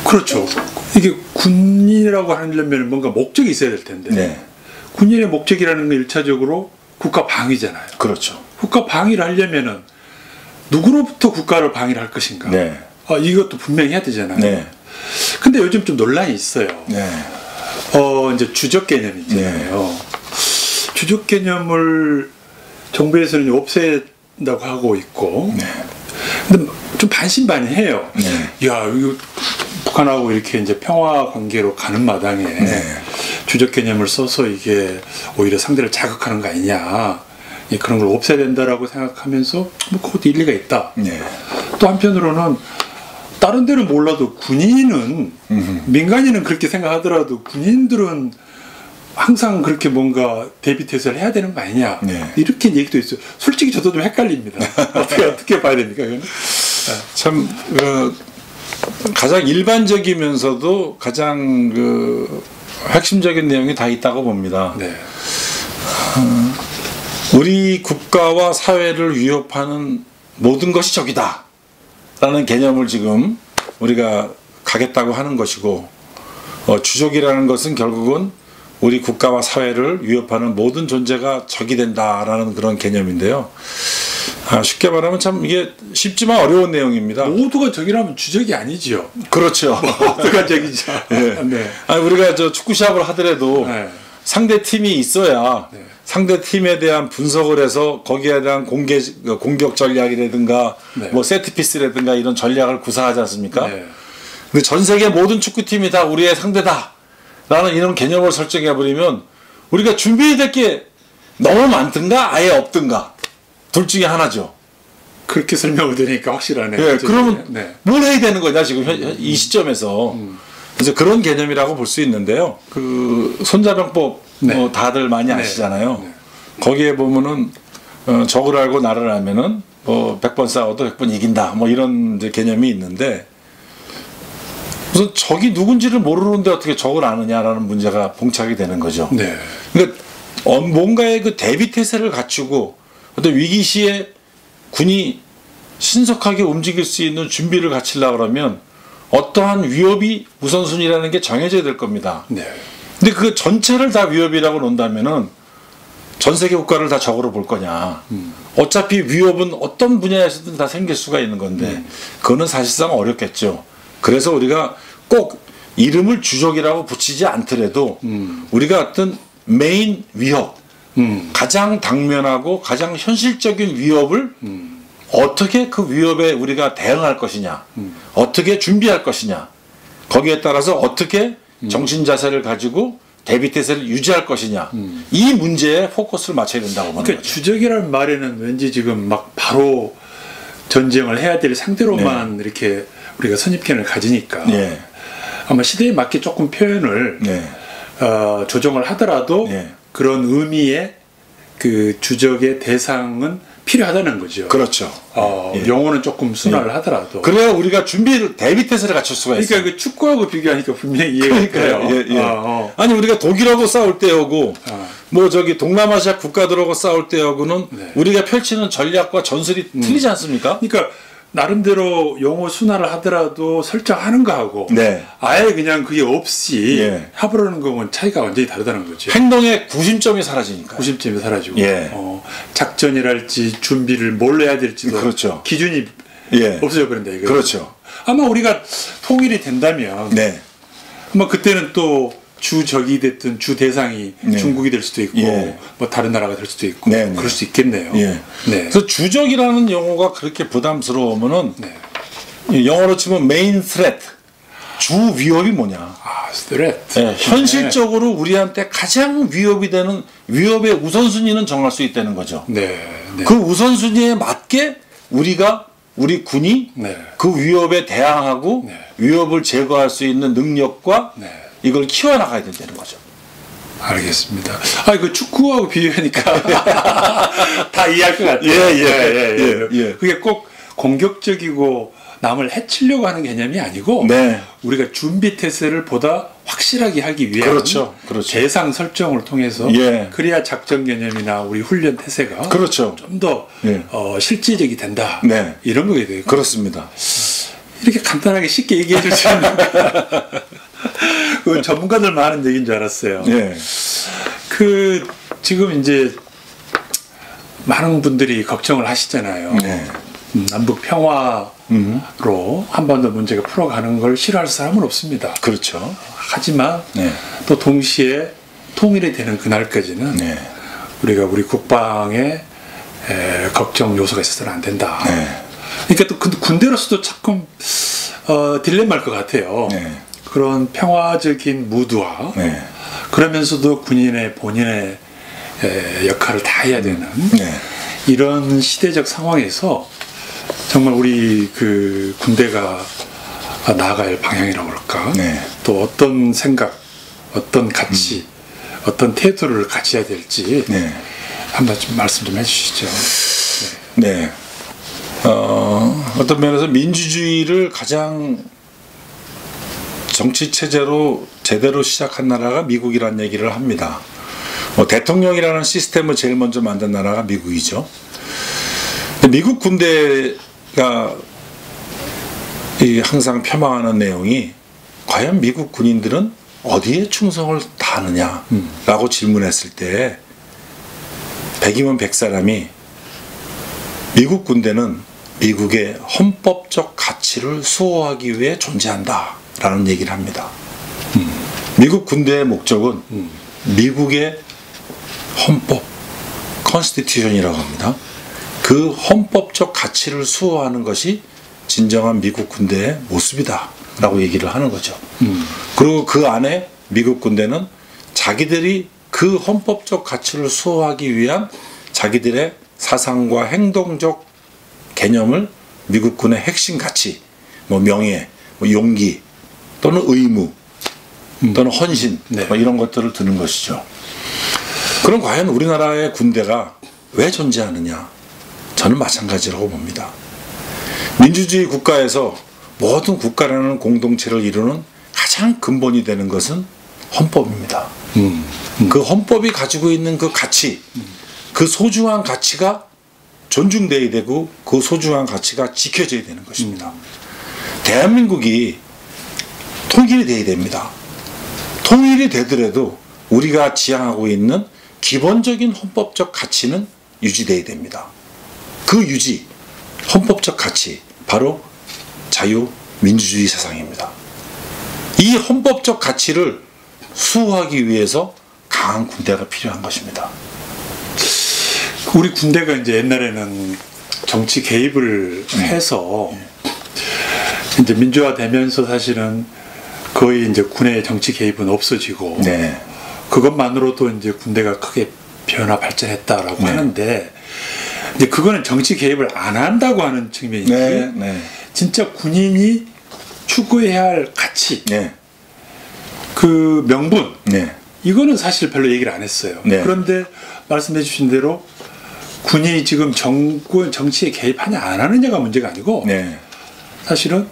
그렇죠. 이게 군인이라고 하려면 뭔가 목적이 있어야 될 텐데 네. 군인의 목적이라는 건 1차적으로 국가 방위잖아요. 그렇죠. 국가 방위를 하려면은 누구로부터 국가를 방위를 할 것인가. 네. 이것도 분명히 해야 되잖아요. 네. 근데 요즘 좀 논란이 있어요. 네. 이제 주적 개념 있잖아요. 네. 주적 개념을 정부에서는 없앤다고 하고 있고, 네. 근데 좀 반신반의해요. 네. 야, 이거 북한하고 이렇게 이제 평화 관계로 가는 마당에 네. 주적 개념을 써서 이게 오히려 상대를 자극하는 거 아니냐. 그런 걸 없애야 된다라고 생각하면서 뭐 그것도 일리가 있다. 네. 또 한편으로는 다른 데는 몰라도 군인은 민간인은 그렇게 생각하더라도 군인들은 항상 그렇게 뭔가 대비태세를 해야 되는 거 아니냐. 네. 이렇게 얘기도 있어요. 솔직히 저도 좀 헷갈립니다. 어떻게 봐야 됩니까? 이거는? 참 가장 일반적이면서도 가장 핵심적인 내용이 다 있다고 봅니다. 네. 우리 국가와 사회를 위협하는 모든 것이 적이다 라는 개념을 지금 우리가 가겠다고 하는 것이고, 주적이라는 것은 결국은 우리 국가와 사회를 위협하는 모든 존재가 적이 된다라는 그런 개념인데요. 쉽게 말하면 참 이게 쉽지만 어려운 내용입니다. 모두가 적이라면 주적이 아니지요. 그렇죠. 모두가 적이죠. 네. 네. 우리가 축구 시합을 하더라도 네. 상대 팀이 있어야 네. 상대 팀에 대한 분석을 해서 거기에 대한 공격 전략이라든가 네. 뭐 세트피스라든가 이런 전략을 구사하지 않습니까? 네. 근데 전 세계 모든 축구팀이 다 우리의 상대다 라는 이런 개념을 설정해 버리면 우리가 준비해야 될 게 너무 많든가 아예 없든가 둘 중에 하나죠. 그렇게 설명을 드리니까 확실하네요. 네, 그러면 네. 뭘 해야 되는 거냐 지금 이 시점에서. 그래서 그런 개념이라고 볼 수 있는데요. 그 손자병법 네. 뭐 다들 많이 아시잖아요. 네. 거기에 보면은 적을 알고 나를 알면은 뭐 100번 싸워도 100번 이긴다 뭐 이런 이제 개념이 있는데, 우선 적이 누군지를 모르는데 어떻게 적을 아느냐라는 문제가 봉착이 되는 거죠. 네. 그러니까 뭔가의 그 대비 태세를 갖추고 어떤 위기 시에 군이 신속하게 움직일 수 있는 준비를 갖추려고 그러면 어떠한 위협이 우선순위라는 게 정해져야 될 겁니다. 네. 근데 그 전체를 다 위협이라고 논다면은 전 세계 국가를 다 적으로 볼 거냐. 어차피 위협은 어떤 분야에서든 다 생길 수가 있는 건데 그거는 사실상 어렵겠죠. 그래서 우리가 꼭 이름을 주적이라고 붙이지 않더라도 우리가 어떤 메인 위협, 가장 당면하고 가장 현실적인 위협을 어떻게 그 위협에 우리가 대응할 것이냐, 어떻게 준비할 것이냐, 거기에 따라서 어떻게 정신 자세를 가지고 대비태세를 유지할 것이냐, 이 문제에 포커스를 맞춰야 된다고 보는 그러니까 거죠. 주적이라는 말에는 왠지 지금 막 바로 전쟁을 해야 될 상대로만 이렇게 우리가 선입견을 가지니까 네. 아마 시대에 맞게 조금 표현을 네. 조정을 하더라도 네. 그런 의미의 그 주적의 대상은 필요하다는 거죠. 그렇죠. 예. 용어는 조금 순화를 하더라도. 그래야 우리가 대비태세를 갖출 수가 있어요. 그러니까 그 축구하고 비교하니까 분명히 이해가 돼요. 예, 예. 아니 우리가 독일하고 싸울 때하고 뭐 저기 동남아시아 국가들하고 싸울 때하고는 네. 우리가 펼치는 전략과 전술이 틀리지 않습니까? 그러니까 나름대로 용어 순화를 하더라도 설정하는 거하고 네. 아예 그냥 그게 없이 예. 해보려는 거는 차이가 완전히 다르다는 거죠. 행동의 구심점이 사라지니까. 구심점이 사라지고 예. 작전이랄지 준비를 뭘 해야 될지도 그렇죠. 기준이 예. 없어져 버린다 이거죠. 그렇죠. 아마 우리가 통일이 된다면 네. 아마 그때는 또 주적이 됐든 주 대상이 네. 중국이 될 수도 있고 예. 뭐 다른 나라가 될 수도 있고 네, 네. 그럴 수 있겠네요. 예. 네. 그래서 주적이라는 용어가 그렇게 부담스러우면은 네. 영어로 치면 메인 스레트, 주 위협이 뭐냐? 스트레트. 네, 현실적으로 우리한테 가장 위협이 되는 위협의 우선순위는 정할 수 있다는 거죠. 네. 네. 그 우선순위에 맞게 우리 군이 네. 그 위협에 대항하고 네. 위협을 제거할 수 있는 능력과 네. 이걸 키워나가야 된다는 거죠. 알겠습니다. 그 축구하고 비교하니까 다 이해할 것 같아요. 예. 그게 꼭 공격적이고 남을 해치려고 하는 개념이 아니고 네. 우리가 준비 태세를 보다 확실하게 하기 위한 그렇죠. 대상 설정을 통해서 예. 그래야 작전 개념이나 우리 훈련 태세가 그렇죠. 좀 더 예. 실질적이 된다. 네. 이런 거게 되고 그렇습니다. 이렇게 간단하게 쉽게 얘기해 줄 수 있는 그 전문가들만 하는 얘기인 줄 알았어요. 예. 그 지금 이제 많은 분들이 걱정을 하시잖아요. 네. 남북 평화로 한반도 문제가 풀어가는 걸 싫어할 사람은 없습니다. 그렇죠. 하지만 네. 또 동시에 통일이 되는 그날까지는 네. 우리가 우리 국방에 걱정 요소가 있어서는 안 된다. 네. 그러니까 또 군대로서도 조금 딜레마일 것 같아요. 네. 그런 평화적인 무드와 네. 그러면서도 군인의 본인의 역할을 다 해야 되는 네. 이런 시대적 상황에서 정말 우리 그 군대가 나아갈 방향이라고 그럴까? 네. 또 어떤 생각, 어떤 가치, 어떤 태도를 가져야 될지 네. 한번 좀 말씀 좀 해주시죠. 네. 어떤 면에서 민주주의를 가장 정치 체제로 제대로 시작한 나라가 미국이라는 얘기를 합니다. 대통령이라는 시스템을 제일 먼저 만든 나라가 미국이죠. 미국 군대가 항상 폄하하는 내용이 과연 미국 군인들은 어디에 충성을 다하느냐라고 질문했을 때 100이면 100사람이 미국 군대는 미국의 헌법적 가치를 수호하기 위해 존재한다라는 얘기를 합니다. 미국 군대의 목적은 미국의 헌법, 컨스티튜션이라고 합니다. 그 헌법적 가치를 수호하는 것이 진정한 미국 군대의 모습이다라고 얘기를 하는 거죠. 그리고 그 안에 미국 군대는 자기들이 그 헌법적 가치를 수호하기 위한 자기들의 사상과 행동적 개념을 미국군의 핵심 가치, 명예, 용기 또는 의무 또는 헌신 네. 이런 것들을 두는 것이죠. 그럼 과연 우리나라의 군대가 왜 존재하느냐? 저는 마찬가지라고 봅니다. 민주주의 국가에서 모든 국가라는 공동체를 이루는 가장 근본이 되는 것은 헌법입니다. 그 헌법이 가지고 있는 그 가치, 그 소중한 가치가 존중되어야 되고 그 소중한 가치가 지켜져야 되는 것입니다. 대한민국이 통일이 되어야 됩니다. 통일이 되더라도 우리가 지향하고 있는 기본적인 헌법적 가치는 유지되어야 됩니다. 그 유지, 헌법적 가치, 바로 자유민주주의 세상입니다. 이 헌법적 가치를 수호하기 위해서 강한 군대가 필요한 것입니다. 우리 군대가 이제 옛날에는 정치 개입을 해서 이제 민주화되면서 사실은 거의 이제 군의 정치 개입은 없어지고 네. 그것만으로도 이제 군대가 크게 변화 발전했다라고 네. 하는데 이제 그거는 정치 개입을 안 한다고 하는 측면이지. 네. 네. 진짜 군인이 추구해야 할 가치, 네. 그 명분, 네. 이거는 사실 별로 얘기를 안 했어요. 네. 그런데 말씀해 주신 대로 군이 지금 정치에 개입하냐 안 하느냐가 문제가 아니고 네. 사실은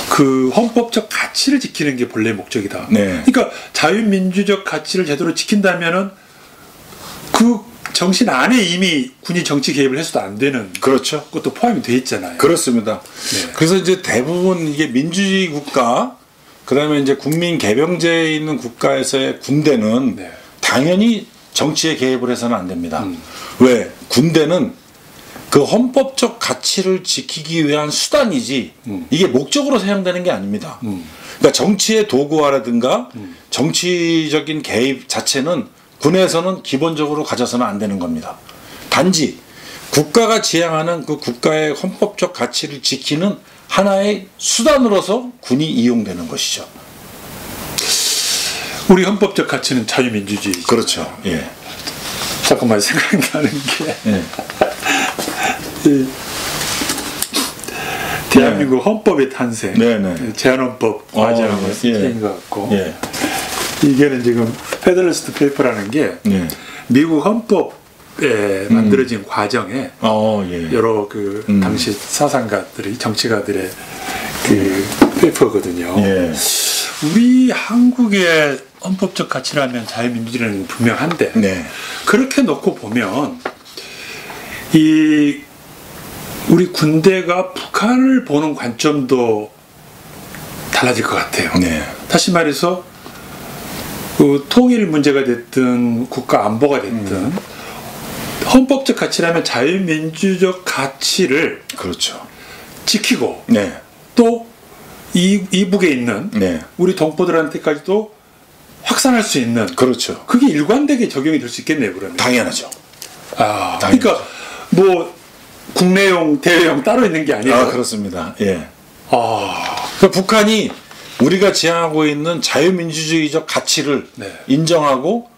그 헌법적 가치를 지키는 게 본래 목적이다. 네. 그러니까 자유민주적 가치를 제대로 지킨다면은 그 정신 안에 이미 군이 정치 개입을 해서도 안 되는 그렇죠. 것도 포함이 돼 있잖아요. 그렇습니다. 네. 그래서 이제 대부분 이게 민주주의 국가, 그다음에 이제 국민 개병제에 있는 국가에서의 군대는 네. 당연히 정치에 개입을 해서는 안 됩니다. 왜? 군대는 그 헌법적 가치를 지키기 위한 수단이지 이게 목적으로 사용되는 게 아닙니다. 그러니까 정치의 도구화라든가 정치적인 개입 자체는 군에서는 기본적으로 가져서는 안 되는 겁니다. 단지 국가가 지향하는 그 국가의 헌법적 가치를 지키는 하나의 수단으로서 군이 이용되는 것이죠. 우리 헌법적 가치는 자유민주주의. 그렇죠. 예. 잠깐만 생각나는 게 예. 이 대한민국 헌법의 탄생, 네네. 제한헌법 과정을 예. 시킨 것 같고 예. 이게는 지금 페더러스트 페이퍼라는 게 예. 미국 헌법에 만들어진 과정에 예. 여러 그 당시 사상가들이 정치가들의 그 페이퍼거든요. 예. 우리 한국의 헌법적 가치라면 자유민주주의는 분명한데 네. 그렇게 놓고 보면 이 우리 군대가 북한을 보는 관점도 달라질 것 같아요. 네. 다시 말해서 그 통일 문제가 됐든 국가 안보가 됐든 헌법적 가치라면 자유민주적 가치를 그렇죠. 지키고 네. 또 이북에 있는 네. 우리 동포들한테까지도 확산할 수 있는 그렇죠. 그게 일관되게 적용이 될 수 있겠네요. 그러면. 당연하죠. 그러니까 뭐 국내용, 대외용 따로 있는 게 아니라. 그렇습니다. 예. 그러니까 북한이 우리가 지향하고 있는 자유민주주의적 가치를 네. 인정하고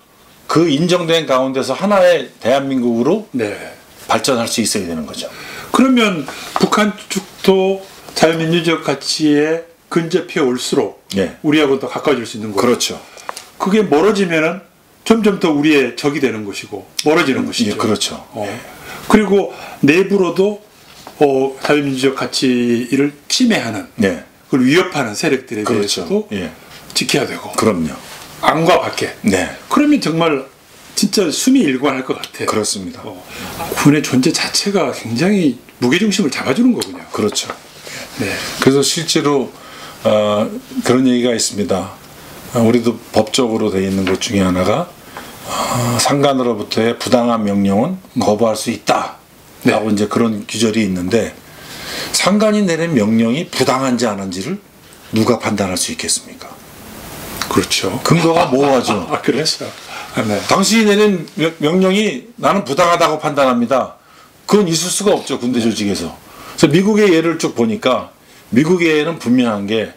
그 인정된 가운데서 하나의 대한민국으로 네. 발전할 수 있어야 되는 거죠. 그러면 북한 쪽도 자유민주적 가치에 근접해 올수록 네. 우리하고 더 가까워질 수 있는 거죠. 그렇죠. 그게 멀어지면은 점점 더 우리의 적이 되는 것이고 멀어지는 것이죠. 예, 그렇죠. 그리고 내부로도 자유민주적 가치를 침해하는, 네. 그걸 위협하는 세력들에 그렇죠. 대해서도 예. 지켜야 되고. 그럼요. 안과 밖에. 네. 그러면 정말 진짜 숨이 일관할 것 같아요. 그렇습니다. 군의 존재 자체가 굉장히 무게중심을 잡아주는 거군요. 그렇죠. 네. 그래서 실제로 그런 얘기가 있습니다. 우리도 법적으로 되어 있는 것 중에 하나가 상관으로부터의 부당한 명령은 거부할 수 있다. 라고 이제 그런 규절이 있는데 상관이 내린 명령이 부당한지 아닌지를 누가 판단할 수 있겠습니까? 그렇죠. 근거가 모호하죠. 그렇죠. 네. 당신이 내린 명령이 나는 부당하다고 판단합니다. 그건 있을 수가 없죠. 군대 조직에서. 그래서 미국의 예를 쭉 보니까 미국의 예는 분명한 게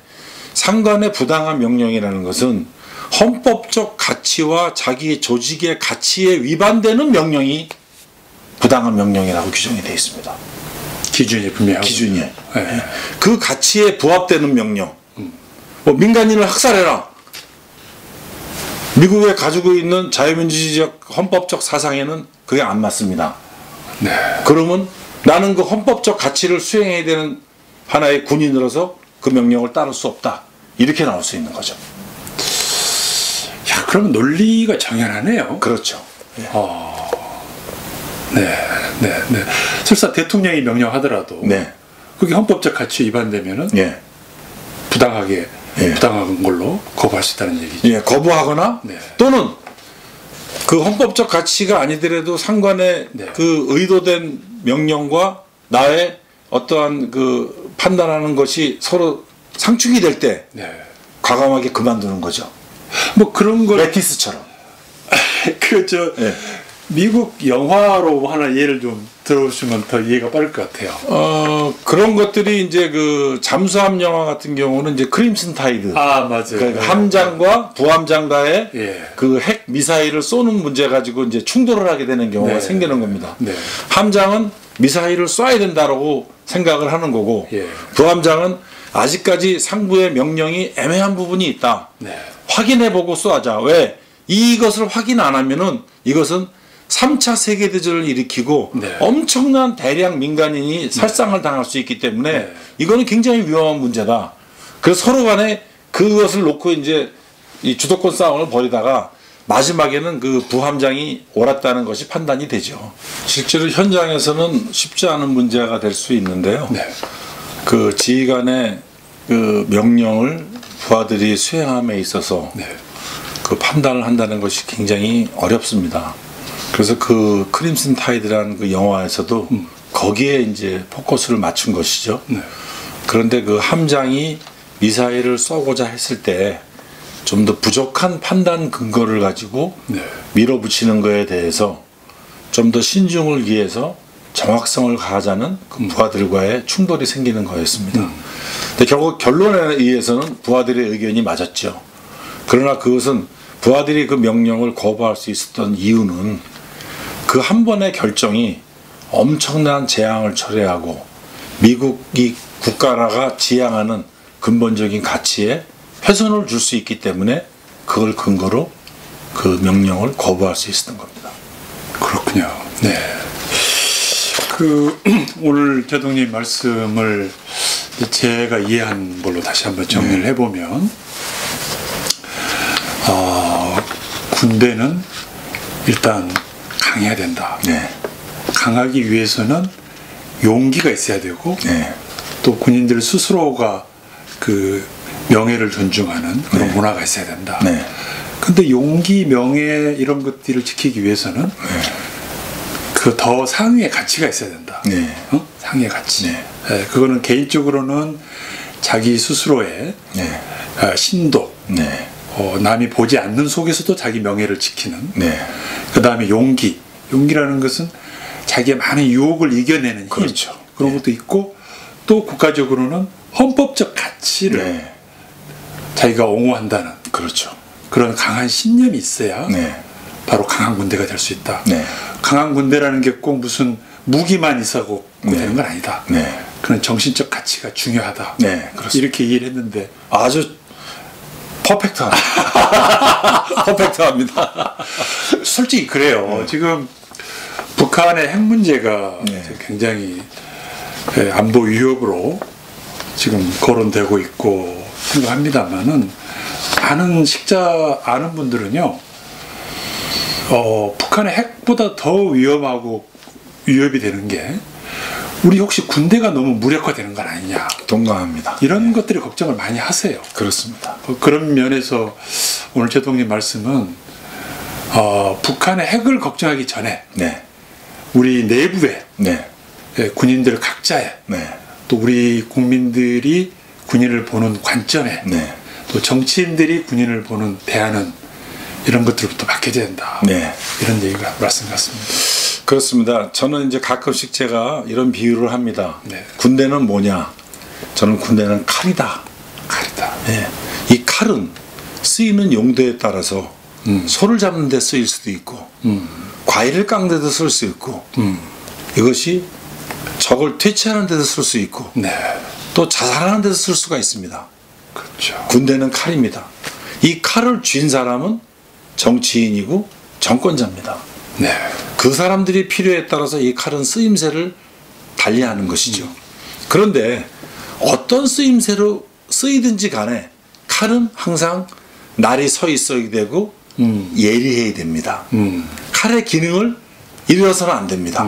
상관의 부당한 명령이라는 것은 헌법적 가치와 자기 조직의 가치에 위반되는 명령이 부당한 명령이라고 규정이 되어 있습니다. 기준이 분명하고. 기준이. 네. 그 가치에 부합되는 명령. 뭐 민간인을 학살해라. 미국에 가지고 있는 자유민주주의적 헌법적 사상에는 그게 안 맞습니다. 네. 그러면 나는 그 헌법적 가치를 수행해야 되는 하나의 군인으로서 그 명령을 따를 수 없다. 이렇게 나올 수 있는 거죠. 야, 그럼 논리가 정연하네요. 그렇죠. 네. 설사 대통령이 명령하더라도 네. 그게 헌법적 가치에 위반되면은 예. 부당한 걸로 거부할 수 있다는 얘기죠. 예, 거부하거나 네. 또는 그 헌법적 가치가 아니더라도 상관의 네. 그 의도된 명령과 나의 어떠한 그 판단하는 것이 서로 상충이 될 때 네. 과감하게 그만두는 거죠. 뭐 그런 걸 메티스처럼. 예. 미국 영화로 하나 예를 좀 들어보시면 더 이해가 빠를 것 같아요. 그런 것들이 이제 그 잠수함 영화 같은 경우는 이제 크림슨 타이드. 맞아요. 그러니까 함장과 부함장과의 예. 그 핵 미사일을 쏘는 문제 가지고 이제 충돌을 하게 되는 경우가 네. 생기는 겁니다. 네. 함장은 미사일을 쏴야 된다라고 생각을 하는 거고, 예. 부함장은 아직까지 상부의 명령이 애매한 부분이 있다. 네. 확인해보고 쏘자. 왜? 이것을 확인 안 하면은 이것은 3차 세계대전을 일으키고 네. 엄청난 대량 민간인이 살상을 당할 수 있기 때문에 네. 이거는 굉장히 위험한 문제다. 그래서 서로 간에 그것을 놓고 이제 이 주도권 싸움을 벌이다가 마지막에는 그 부함장이 옳았다는 것이 판단이 되죠. 실제로 현장에서는 쉽지 않은 문제가 될 수 있는데요. 네. 그 지휘관의 그 명령을 부하들이 수행함에 있어서 네. 그 판단을 한다는 것이 굉장히 어렵습니다. 그래서 그 크림슨 타이드라는 그 영화에서도 거기에 이제 포커스를 맞춘 것이죠. 네. 그런데 그 함장이 미사일을 쏘고자 했을 때 좀 더 부족한 판단 근거를 가지고 네. 밀어붙이는 거에 대해서 좀 더 신중을 기해서 정확성을 가하자는 그 부하들과의 충돌이 생기는 거였습니다. 근데 결국 결론에 의해서는 부하들의 의견이 맞았죠. 그러나 그것은 부하들이 그 명령을 거부할 수 있었던 이유는 그 한 번의 결정이 엄청난 재앙을 초래하고 미국이 국가가 지향하는 근본적인 가치에 훼손을 줄 수 있기 때문에 그걸 근거로 그 명령을 거부할 수 있었던 겁니다. 그렇군요. 네. 오늘 제동님 말씀을 제가 이해한 걸로 다시 한번 정리를 해보면, 군대는 일단 강해야 된다. 네. 강하기 위해서는 용기가 있어야 되고 네. 또 군인들 스스로가 그 명예를 존중하는 그런 네. 문화가 있어야 된다. 네. 근데 용기, 명예 이런 것들을 지키기 위해서는 그 더 상위의 가치가 있어야 된다. 네. 상위의 가치. 네. 그거는 개인적으로는 자기 스스로의 네. 신도, 네. 남이 보지 않는 속에서도 자기 명예를 지키는. 네. 그 다음에 용기. 용기라는 것은 자기의 많은 유혹을 이겨내는 힘. 그렇죠. 그런 것도 있고 또 국가적으로는 헌법적 가치를 네. 자기가 옹호한다는 그렇죠. 그런 강한 신념이 있어야 네. 바로 강한 군대가 될 수 있다. 네. 강한 군대라는 게 꼭 무슨 무기만 있어고 네. 되는 건 아니다. 네. 그런 정신적 가치가 중요하다. 네, 그렇습니다. 이렇게 이해를 했는데 아주 퍼펙트합니다. 퍼펙트합니다. 솔직히 그래요. 지금 북한의 핵 문제가 네. 굉장히 안보 위협으로 지금 거론되고 있고 생각합니다만은 아는 분들은요, 북한의 핵보다 더 위험하고 위협이 되는 게 우리 혹시 군대가 너무 무력화되는 건 아니냐, 동감합니다. 이런 것들이 걱정을 많이 하세요. 그렇습니다. 그런 면에서 오늘 제동님 말씀은 북한의 핵을 걱정하기 전에 네. 우리 내부에 네. 군인들 각자의 네. 또 우리 국민들이 군인을 보는 관점에 네. 또 정치인들이 군인을 보는 대안은 이런 것들부터 바뀌어야 된다. 네. 이런 얘기가 말씀 같습니다. 그렇습니다. 저는 이제 가끔씩 제가 이런 비유를 합니다. 네. 군대는 뭐냐? 저는 군대는 칼이다. 칼이다. 네. 이 칼은 쓰이는 용도에 따라서 소를 잡는 데 쓰일 수도 있고 과일을 깎는 데도 쓸 수 있고 이것이 적을 퇴치하는 데도 쓸 수 있고 네. 또 자살하는 데도 쓸 수가 있습니다. 그렇죠. 군대는 칼입니다. 이 칼을 쥔 사람은 정치인이고 정권자입니다. 네. 그 사람들이 필요에 따라서 이 칼은 쓰임새를 달리하는 것이죠. 그런데 어떤 쓰임새로 쓰이든지 간에 칼은 항상 날이 서 있어야 되고 예리해야 됩니다. 칼의 기능을 잃어서는 안 됩니다.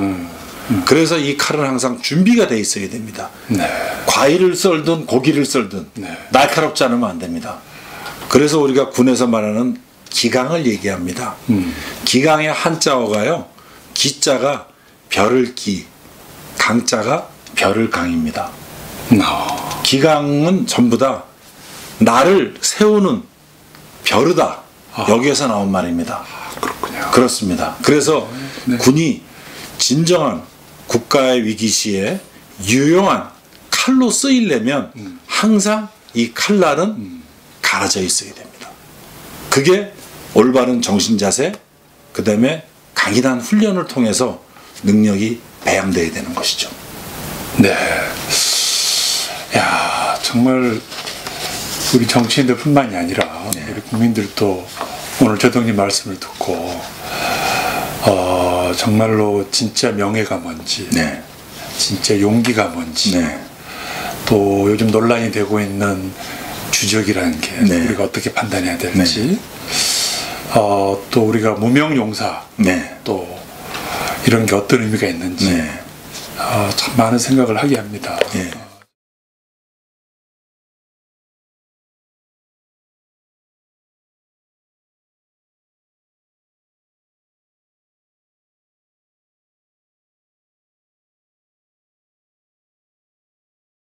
그래서 이 칼은 항상 준비가 돼 있어야 됩니다. 네. 과일을 썰든 고기를 썰든 네. 날카롭지 않으면 안 됩니다. 그래서 우리가 군에서 말하는 기강을 얘기합니다. 기강의 한자어가요, 기자가 별을 기, 강자가 별을 강입니다. 기강은 전부 다 나를 세우는 벼르다, 여기에서 나온 말입니다. 그렇군요. 그렇습니다. 그래서 네. 군이 진정한 국가의 위기 시에 유용한 칼로 쓰이려면 항상 이 칼날은 갈아져 있어야 됩니다. 그게 올바른 정신자세, 그 다음에 강인한 훈련을 통해서 능력이 배양되어야 되는 것이죠. 네. 야, 정말 우리 정치인들 뿐만이 아니라 우리 국민들도 오늘 제동님 말씀을 듣고 정말로 진짜 명예가 뭔지, 네. 진짜 용기가 뭔지, 네. 또 요즘 논란이 되고 있는 주적이라는 게 네. 우리가 어떻게 판단해야 될지, 또 우리가 무명용사, 네. 또 이런 게 어떤 의미가 있는지 네. 참 많은 생각을 하게 합니다. 네.